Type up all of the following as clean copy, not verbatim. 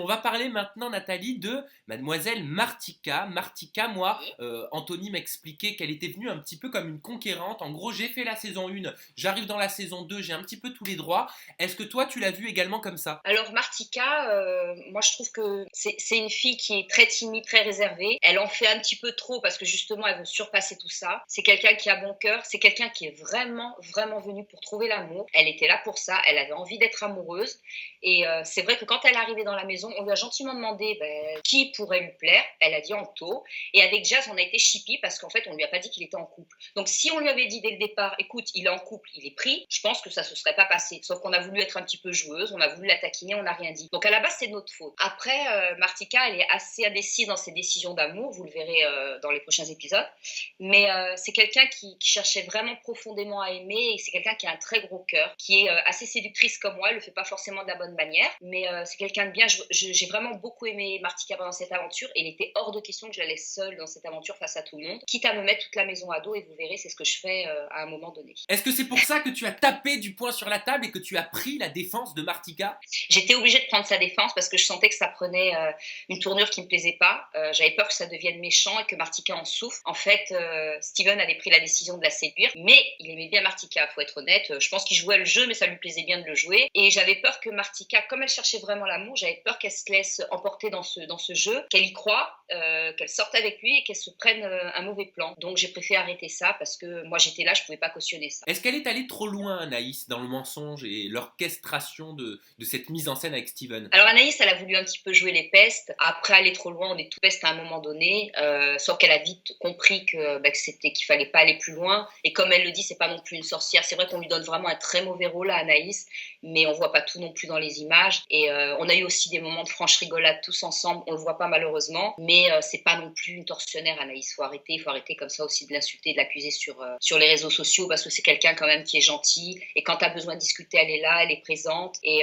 On va parler maintenant, Nathalie, de mademoiselle Martika. Martika, moi, Anthony m'expliquait qu'elle était venue un petit peu comme une conquérante. En gros, j'ai fait la saison 1, j'arrive dans la saison 2, j'ai un petit peu tous les droits. Est-ce que toi, tu l'as vue également comme ça? Alors Martika, moi je trouve que c'est une fille qui est très timide, très réservée. Elle en fait un petit peu trop parce que justement elle veut surpasser tout ça. C'est quelqu'un qui a bon cœur, c'est quelqu'un qui est vraiment, vraiment venu pour trouver l'amour. Elle était là pour ça, elle avait envie d'être amoureuse. Et c'est vrai que quand elle est arrivée dans la maison, on lui a gentiment demandé qui pourrait lui plaire. Elle a dit Anto. Et avec Jazz, on a été chippy parce qu'en fait on lui a pas dit qu'il était en couple. Donc si on lui avait dit dès le départ, écoute, il est en couple, il est pris, je pense que ça se serait pas passé. Sauf qu'on a voulu être un petit peu joueuse, on a voulu la taquiner, on n'a rien dit. Donc à la base, c'est de notre faute. Après, Martika, elle est assez indécise dans ses décisions d'amour, vous le verrez dans les prochains épisodes. Mais c'est quelqu'un qui cherchait vraiment profondément à aimer et c'est quelqu'un qui a un très gros cœur, qui est assez séductrice comme moi, elle le fait pas forcément de la bonne manière, mais c'est quelqu'un de bien. J'ai vraiment beaucoup aimé Martika pendant cette aventure et il était hors de question que je la laisse seule dans cette aventure face à tout le monde, quitte à me mettre toute la maison à dos et vous verrez, c'est ce que je fais à un moment donné. Est-ce que c'est pour ça que tu as tapé du poing sur la table et que tu as pris la défense de Martika? J'étais obligée de prendre sa défense parce que je sentais que ça prenait une tournure qui me plaisait pas. J'avais peur que ça devienne méchant et que Martika en souffre. En fait, Steven avait pris la décision de la séduire, mais il aimait bien Martika, faut être honnête. Je pense qu'il jouait le jeu, mais ça lui plaisait bien de le jouer. Et j'avais peur que Martika, comme elle cherchait vraiment l'amour, j'avais peur qu'elle se laisse emporter dans ce jeu, qu'elle y croie, qu'elle sorte avec lui et qu'elle se prenne un mauvais plan. Donc j'ai préféré arrêter ça parce que moi j'étais là, je pouvais pas cautionner ça. Est-ce qu'elle est allée trop loin, Anaïs, dans le mensonge et l'orchestration de cette mise en scène avec Steven? Alors Anaïs, elle a voulu un petit peu jouer les pestes. Après aller trop loin, on est tout peste à un moment donné. Sauf qu'elle a vite compris qu'il fallait pas aller plus loin. Et comme elle le dit, c'est pas non plus une sorcière. C'est vrai qu'on lui donne vraiment un très mauvais rôle à Anaïs, mais on voit pas tout non plus dans les images. Et on a eu aussi des moments de franche rigolade tous ensemble. On le voit pas malheureusement, mais c'est pas non plus une tortionnaire Anaïs. Il faut arrêter comme ça aussi de l'insulter, de l'accuser sur les réseaux sociaux parce que c'est quelqu'un quand même qui est gentil. Et quand t'as besoin de discuter, elle est là, elle est présente. Et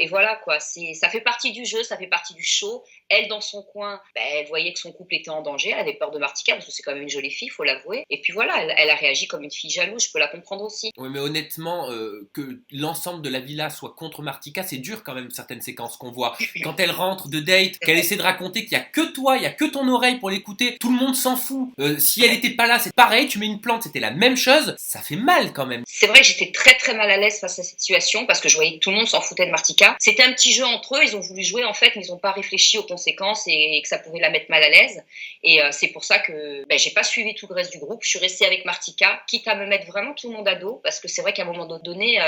voilà quoi. Ça fait partie du jeu, ça fait partie du show. Elle, dans son coin, elle voyait que son couple était en danger, elle avait peur de Martika, parce que c'est quand même une jolie fille, il faut l'avouer. Et puis voilà, elle a réagi comme une fille jalouse, je peux la comprendre aussi. Oui, mais honnêtement, que l'ensemble de la villa soit contre Martika, c'est dur quand même, certaines séquences qu'on voit. Quand elle rentre de date, qu'elle essaie de raconter qu'il y a que toi, il y a que ton oreille pour l'écouter, tout le monde s'en fout. Si elle était pas là, c'est pareil, tu mets une plante, c'était la même chose, ça fait mal quand même. C'est vrai que j'étais très très mal à l'aise face à cette situation, parce que je voyais que tout le monde s'en foutait de Martika. C'était un petit jeu entre eux, ils ont voulu jouer en fait, mais ils n'ont pas réfléchi aux conséquences et que ça pouvait la mettre mal à l'aise. Et c'est pour ça que j'ai pas suivi tout le reste du groupe, je suis restée avec Martika, quitte à me mettre vraiment tout le monde à dos, parce que c'est vrai qu'à un moment donné,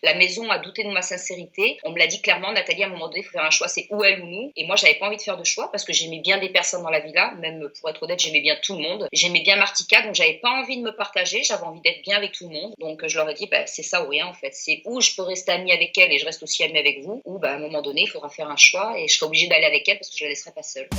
la maison a douté de ma sincérité. On me l'a dit clairement, Nathalie, à un moment donné, il faut faire un choix, c'est ou elle ou nous. Et moi, j'avais pas envie de faire de choix, parce que j'aimais bien des personnes dans la villa, même pour être honnête, j'aimais bien tout le monde. J'aimais bien Martika, donc j'avais pas envie de me partager, j'avais envie d'être bien avec tout le monde. Donc je leur ai dit, c'est ça ou rien en fait. C'est ou je peux rester amie avec elle et je reste aussi amie avec vous, ou à un moment donné, il faudra faire un choix et je serai obligée d'aller avec elle parce que je la laisserai pas seule.